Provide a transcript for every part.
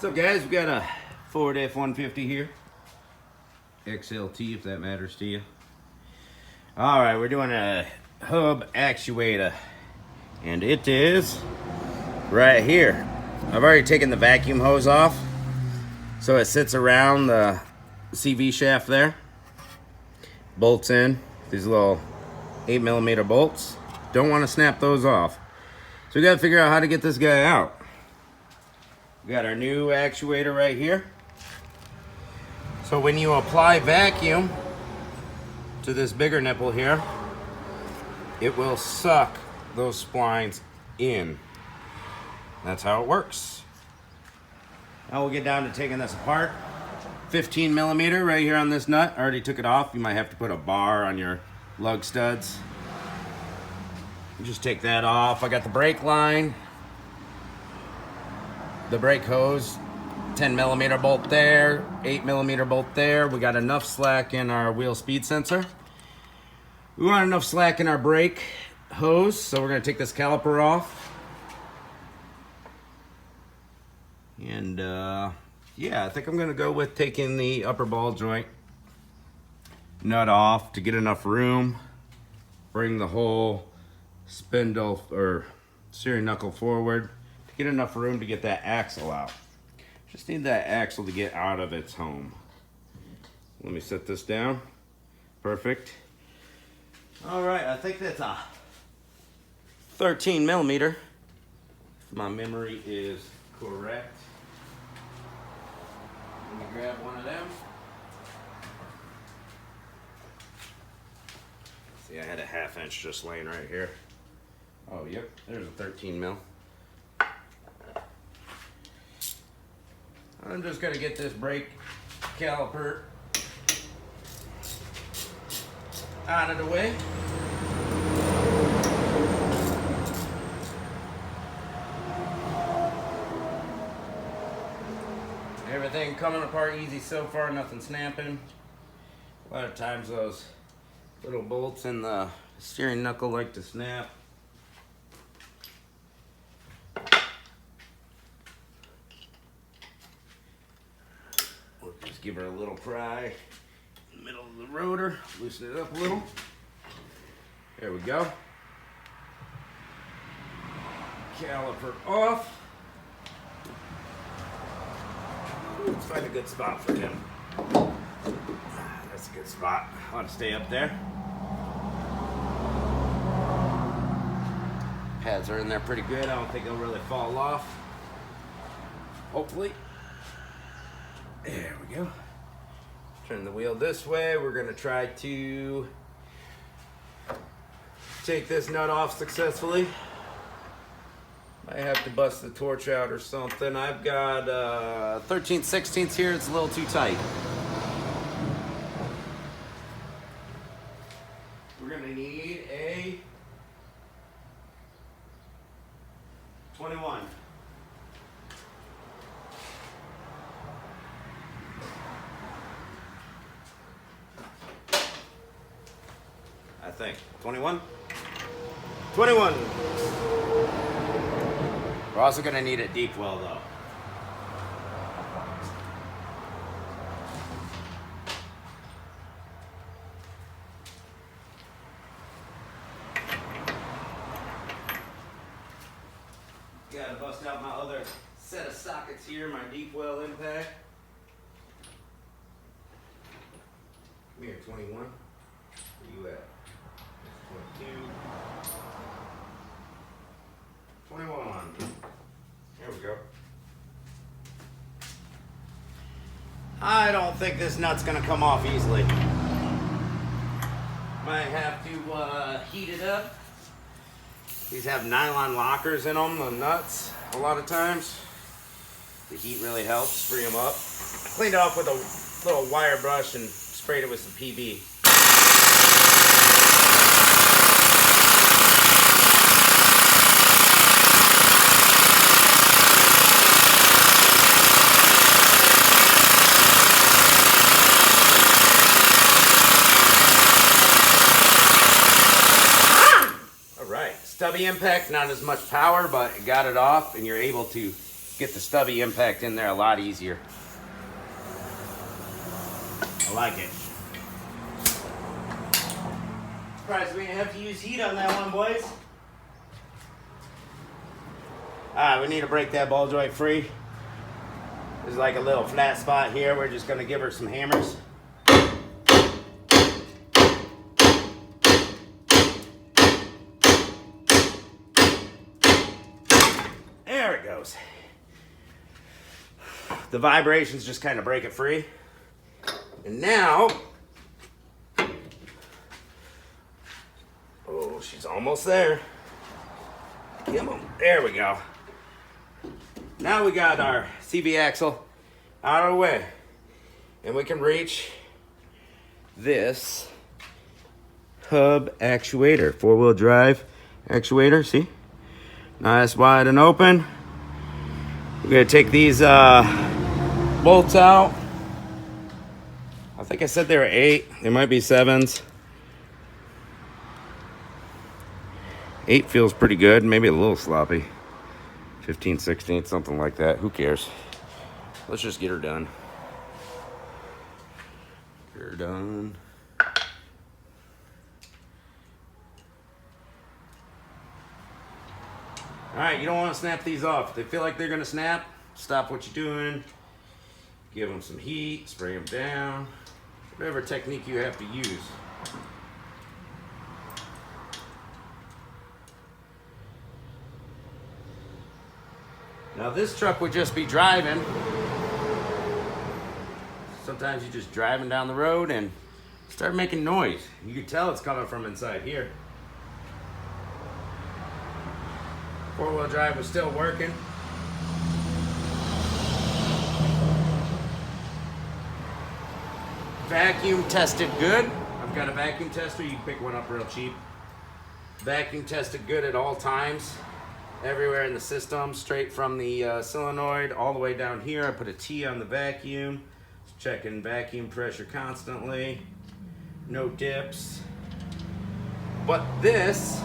What's up, guys? We got a Ford F-150 here. XLT, if that matters to you. Alright, we're doing a hub actuator. And it is right here. I've already taken the vacuum hose off. So it sits around the CV shaft there. Bolts in. These little 8mm bolts. Don't want to snap those off. So we got to figure out how to get this guy out. We got our new actuator right here. So when you apply vacuum to this bigger nipple here, it will suck those splines in. That's how it works. Now we'll get down to taking this apart. 15mm right here on this nut. I already took it off. You might have to put a bar on your lug studs. Just take that off. I got the brake line, the brake hose, 10mm bolt there, 8mm bolt there. We got enough slack in our wheel speed sensor. We want enough slack in our brake hose, so we're going to take this caliper off. And yeah, I think I'm going to go with taking the upper ball joint nut off to get enough room. Bring the whole spindle or steering knuckle forward to get enough room to get that axle out. Just need that axle to get out of its home. Let me set this down. Perfect. All right, I think that's a 13mm, if my memory is correct. Let me grab one of them. See, I had a 1/2 inch just laying right here. Oh, yep, there's a 13mm. I'm just gonna get this brake caliper out of the way. Everything coming apart easy so far, nothing snapping. A lot of times those little bolts in the steering knuckle like to snap. We'll just give her a little pry in the middle of the rotor, loosen it up a little. There we go. Caliper off. Let's find a good spot for him. That's a good spot. I want to stay up there. Pads are in there pretty good. I don't think they'll really fall off. Hopefully. There we go. Turn the wheel this way. We're going to try to take this nut off successfully. Might have to bust the torch out or something. I've got 13/16 here. It's a little too tight. We're going to need a 21. I think. 21? 21! We're also going to need a deep well, though. Gotta bust out my other set of sockets here, my deep well impact. Come here, 21. Where you at? 22. 21. There we go. I don't think this nut's gonna come off easily. Might have to heat it up. These have nylon lockers in them, the nuts, a lot of times. The heat really helps free them up. Cleaned it off with a little wire brush and sprayed it with some PB. Stubby impact, not as much power, but it got it off, and you're able to get the stubby impact in there a lot easier. I like it. Surprised we didn't have to use heat on that one, boys. Alright, we need to break that ball joint free. There's like a little flat spot here. We're just going to give her some hammers. There it goes. The vibrations just kind of break it free. And now, oh, she's almost there. Come on, there we go. Now we got our CV axle out of the way. And we can reach this hub actuator, 4-wheel drive actuator, see? Nice, wide and open. We're gonna take these bolts out. I think I said they were 8. They might be 7s. 8 feels pretty good, maybe a little sloppy. 15, 16, something like that. Who cares? Let's just get her done. Get her done. Alright, you don't want to snap these off. If they feel like they're going to snap, stop what you're doing. Give them some heat, spray them down. Whatever technique you have to use. Now this truck would just be driving. Sometimes you're just driving down the road and start making noise. You can tell it's coming from inside here. 4-wheel drive was still working. Vacuum tested good. I've got a vacuum tester. You can pick one up real cheap. Vacuum tested good at all times. Everywhere in the system, straight from the solenoid all the way down here. I put a T on the vacuum. Checking vacuum pressure constantly. No dips. But this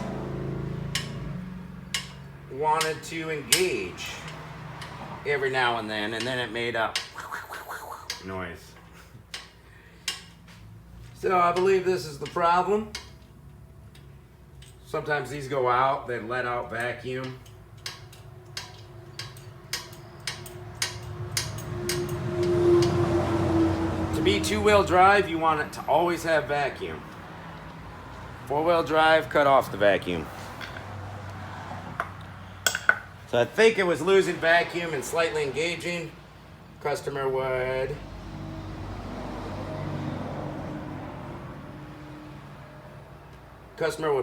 wanted to engage every now and then it made a noise. So I believe this is the problem. Sometimes these go out, they let out vacuum. To be 2-wheel drive, you want it to always have vacuum. 4-wheel drive, cut off the vacuum. So I think it was losing vacuum and slightly engaging. Customer would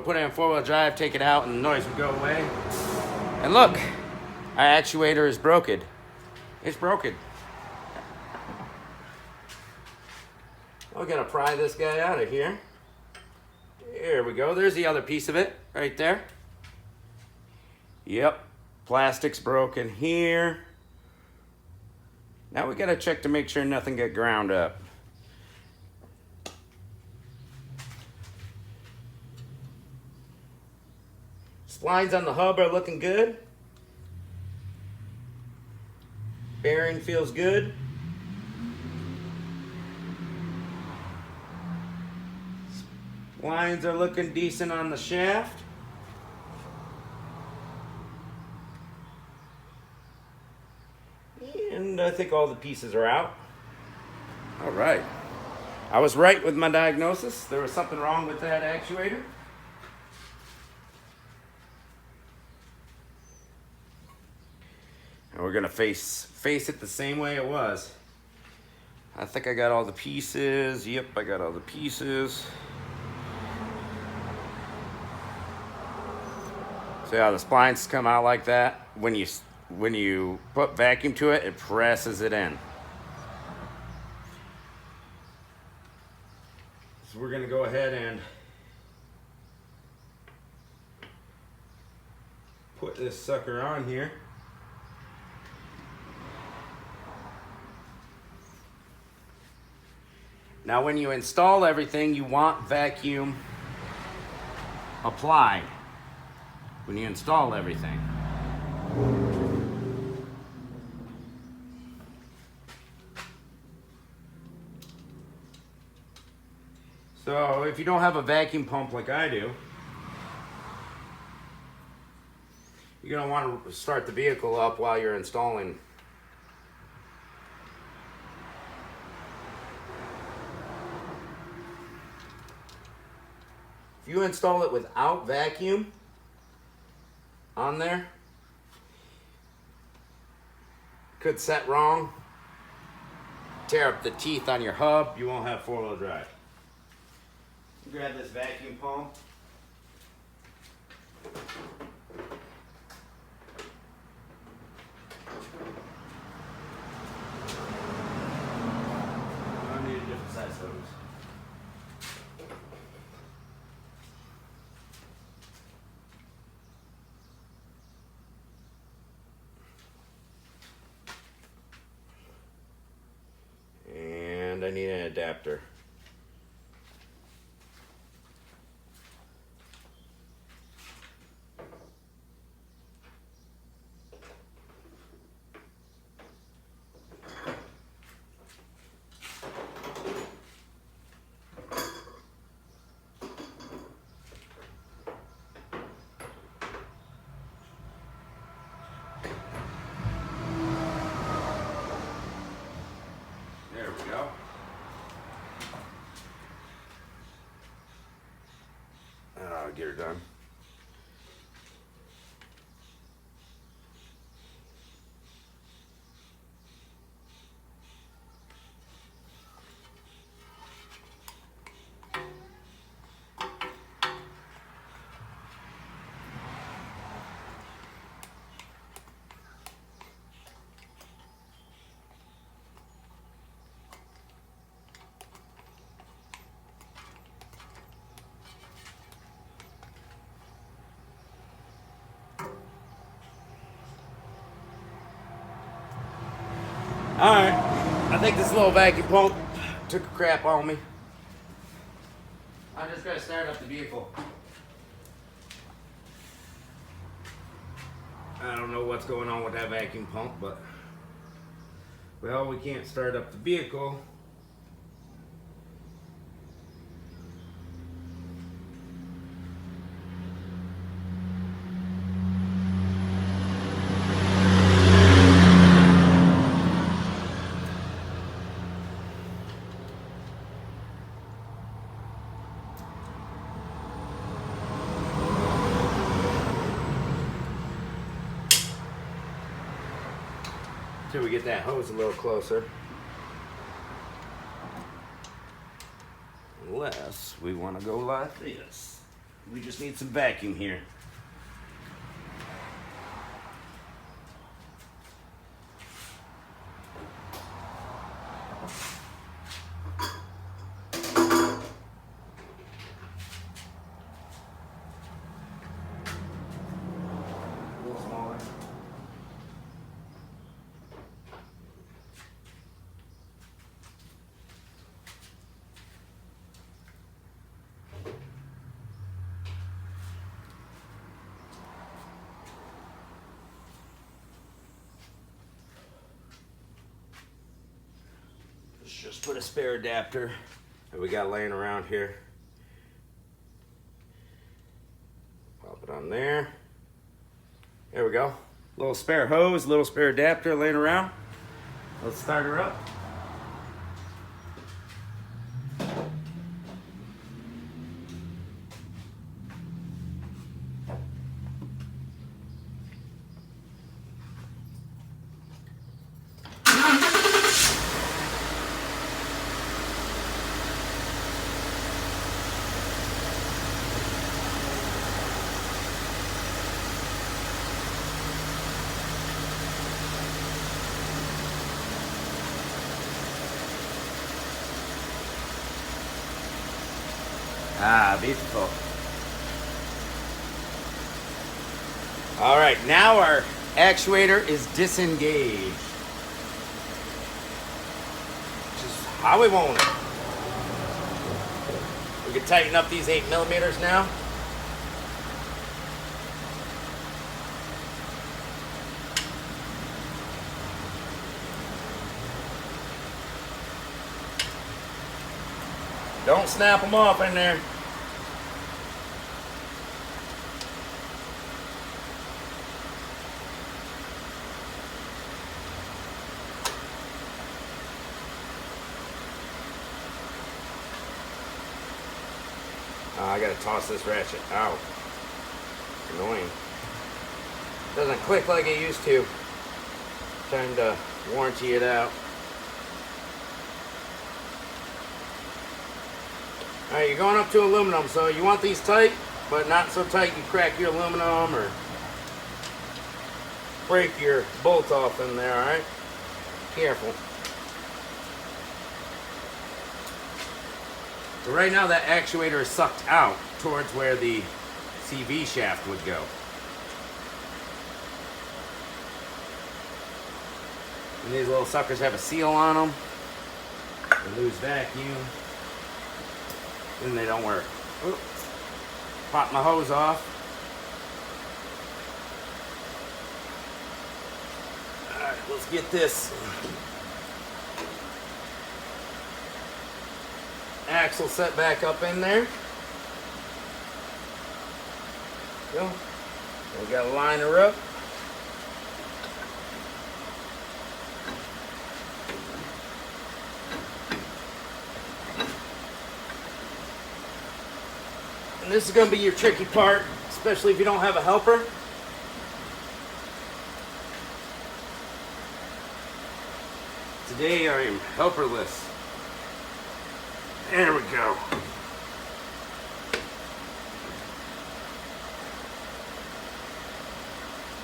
put it in 4-wheel drive, take it out, and the noise would go away. And look, our actuator is broken. It's broken. We're gonna pry this guy out of here. There we go. There's the other piece of it right there. Yep. Plastic's broken here. Now we gotta check to make sure nothing got ground up. Splines on the hub are looking good. Bearing feels good. Splines are looking decent on the shaft. And I think all the pieces are out. All right. I was right with my diagnosis. There was something wrong with that actuator. And we're gonna face it the same way it was. I think I got all the pieces. Yep, I got all the pieces. See how the splines come out like that? When you put vacuum to it, it presses it in. So we're gonna go ahead and put this sucker on here. Now when you install everything, you want vacuum applied when you install everything. So if you don't have a vacuum pump like I do, you're going to want to start the vehicle up while you're installing. If you install it without vacuum on there, could set wrong, tear up the teeth on your hub, you won't have four-wheel drive. Grab this vacuum pump. I need a different size hose. And I need an adapter. There we go. I'll get her done. Alright, I think this little vacuum pump took a crap on me. I just gotta start up the vehicle. I don't know what's going on with that vacuum pump, but well, we can't start up the vehicle. Till we get that hose a little closer. Unless we want to go like this. We just need some vacuum here. A little smaller. Just put a spare adapter that we got laying around here. Pop it on there. There we go. Little spare hose, little spare adapter laying around. Let's start her up. Ah, beautiful. All right, now our actuator is disengaged. Which is how we want it. We can tighten up these 8mm now. Don't snap them off in there. I gotta toss this ratchet out. It's annoying. Doesn't click like it used to. Trying to warranty it out. Alright, you're going up to aluminum, so you want these tight, but not so tight you crack your aluminum or break your bolt off in there, alright? Careful. So right now that actuator is sucked out towards where the CV shaft would go. And these little suckers have a seal on them. They lose vacuum. Then they don't work. Oop. Pop my hose off. Alright, let's get this axle set back up in there. Go. We gotta line her up. And this is gonna be your tricky part, especially if you don't have a helper. Today I am helperless. There we go.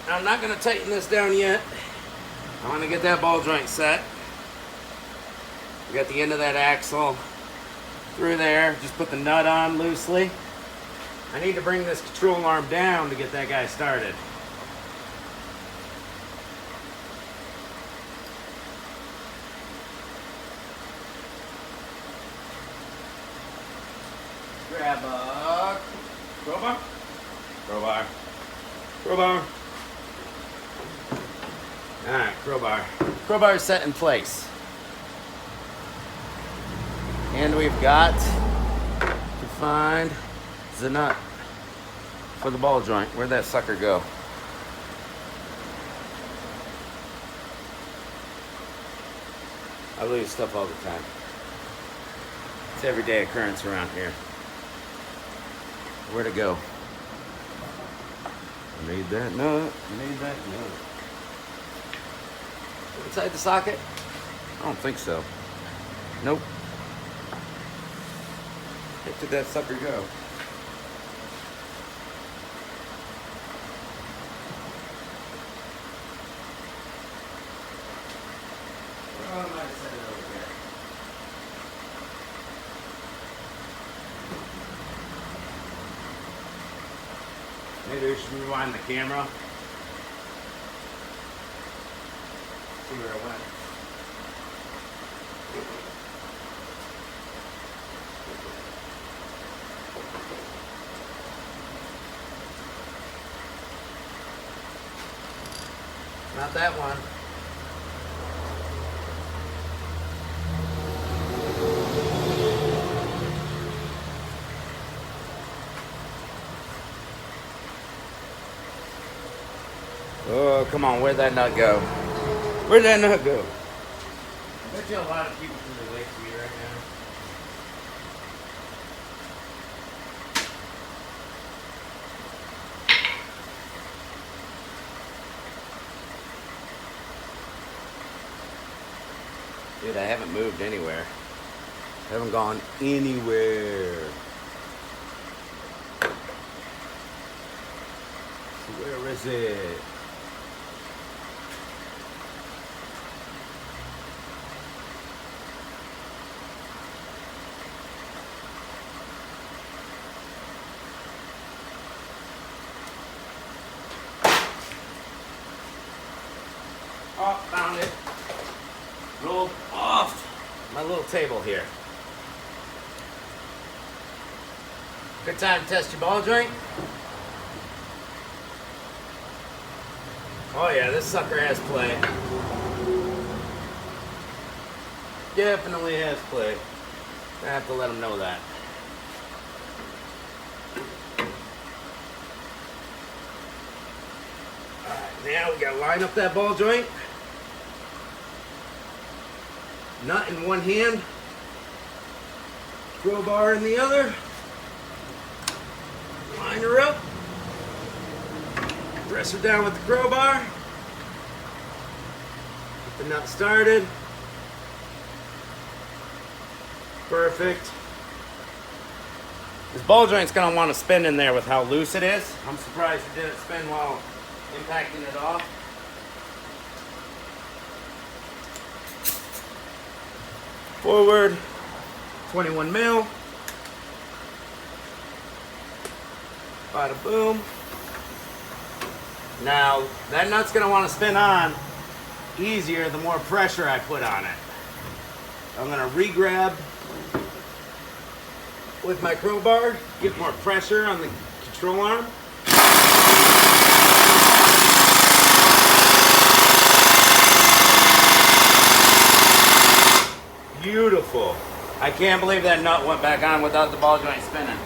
Now, I'm not going to tighten this down yet. I want to get that ball joint set. We got the end of that axle through there. Just put the nut on loosely. I need to bring this control arm down to get that guy started. Grab a crowbar. Crowbar. Crowbar. Alright, crowbar. Crowbar is set in place. And we've got to find the nut for the ball joint. Where'd that sucker go? I lose stuff all the time. It's everyday occurrence around here. Where'd it go? Made that nut. Made that nut. Inside the socket? I don't think so. Nope. Where did that sucker go? Oh, I might have set it over here. Maybe we should rewind the camera. See where it went. Not that one. Oh, come on, where'd that nut go? Where'd that nut go? I bet you a lot of people can relate to me right now. Dude, I haven't moved anywhere. I haven't gone anywhere. So where is it? Oh, found it. Rolled off my little table here. Good time to test your ball joint. Oh yeah, this sucker has play. Definitely has play. I have to let them know that. Alright, now we gotta line up that ball joint. Nut in one hand, crowbar in the other. Line her up. Press her down with the crowbar. Get the nut started. Perfect. This ball joint's gonna want to spin in there with how loose it is. I'm surprised it didn't spin while impacting it off. Forward, 21 mil. Bada boom. Now, that nut's gonna want to spin on easier the more pressure I put on it. I'm gonna re-grab with my crowbar, get more pressure on the control arm. Beautiful. I can't believe that nut went back on without the ball joint spinning.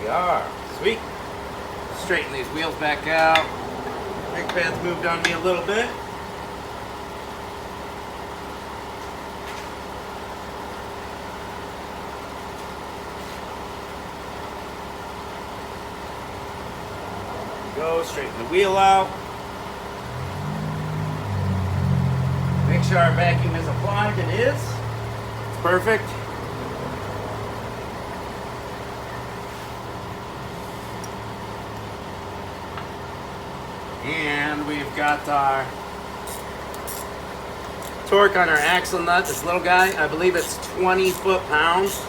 We are. Sweet. Straighten these wheels back out. Brake pad's moved on me a little bit. Go, straighten the wheel out. Make sure our vacuum is applied. It is. It's perfect. And we've got our torque on our axle nut, this little guy. I believe it's 20 foot-pounds.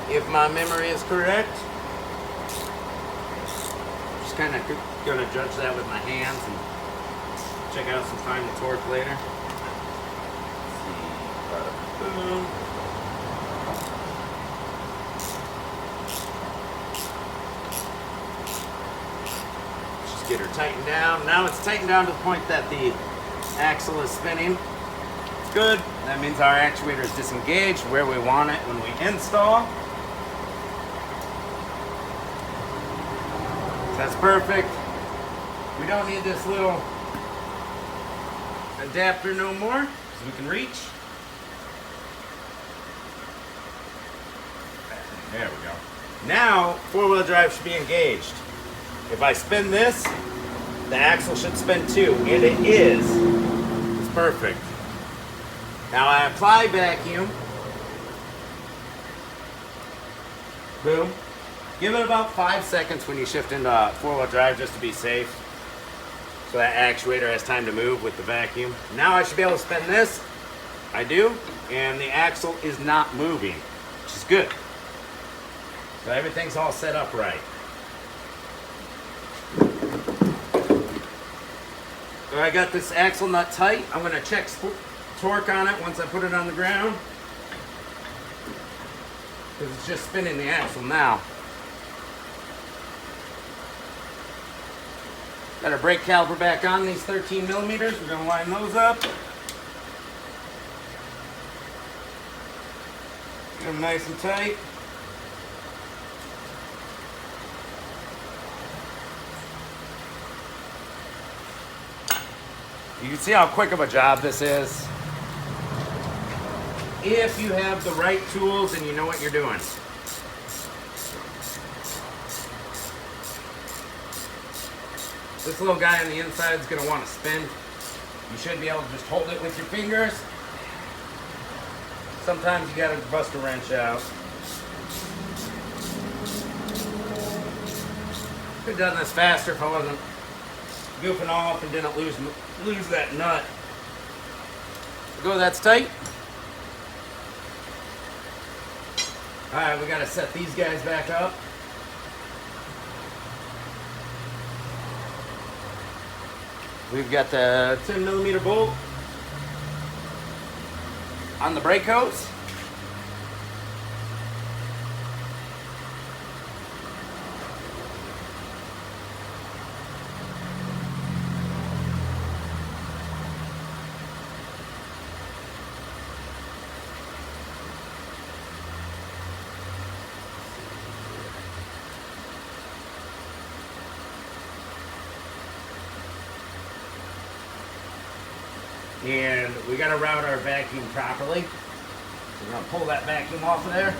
If my memory is correct. Just kind of going to judge that with my hands and check out some final torque later. Let's see. Boom. Get her tightened down. Now it's tightened down to the point that the axle is spinning. Good. That means our actuator is disengaged where we want it when we install. That's perfect. We don't need this little adapter no more because we can reach. There we go. Now four-wheel drive should be engaged. If I spin this, the axle should spin too, and it is. It's perfect. Now I apply vacuum. Boom. Give it about 5 seconds when you shift into four-wheel drive just to be safe. So that actuator has time to move with the vacuum. Now I should be able to spin this. I do, and the axle is not moving, which is good. So everything's all set up right. So I got this axle nut tight. I'm going to check torque on it once I put it on the ground. Because it's just spinning the axle now. Got our brake caliper back on, these 13 millimeters. We're going to line those up. Get them nice and tight. You can see how quick of a job this is if you have the right tools and you know what you're doing. This little guy on the inside is going to want to spin. You should be able to just hold it with your fingers. Sometimes you got to bust a wrench out. Could have done this faster if I wasn't goofing off and didn't lose that nut. Go, that's tight. All right, we got to set these guys back up. We've got the 10 millimeter bolt on the brake hose. and we got to route our vacuum properly. We're going to pull that vacuum off of there.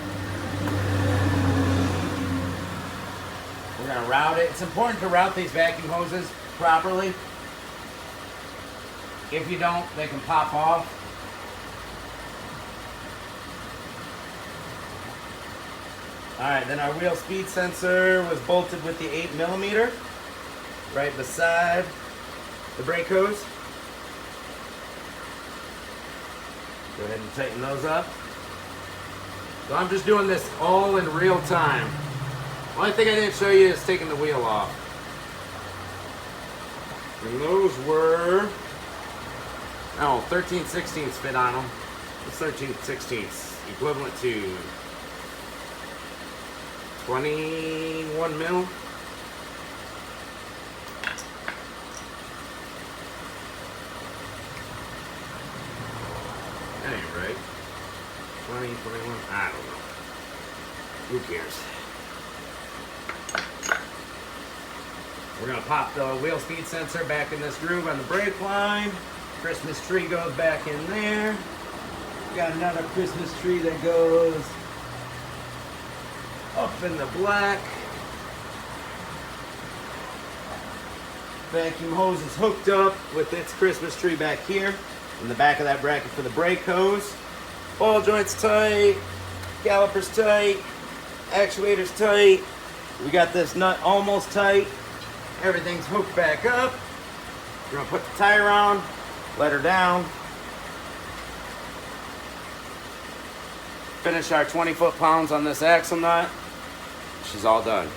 We're going to route it. It's important to route these vacuum hoses properly. If you don't, they can pop off. Alright, then our wheel speed sensor was bolted with the 8mm right beside the brake hose. Go ahead and tighten those up. So I'm just doing this all in real time. The only thing I didn't show you is taking the wheel off. And those were, 13/16 fit on them. It's 13/16, equivalent to 21 mil. That ain't right. 20, 21, I don't know. Who cares? We're gonna pop the wheel speed sensor back in this groove on the brake line. Christmas tree goes back in there. Got another Christmas tree that goes up in the black. Vacuum hose is hooked up with its Christmas tree back here in the back of that bracket for the brake hose. Ball joints tight, calipers tight, actuators tight. We got this nut almost tight. Everything's hooked back up. We're gonna put the tire on, let her down. Finish our 20 foot-pounds on this axle nut. She's all done.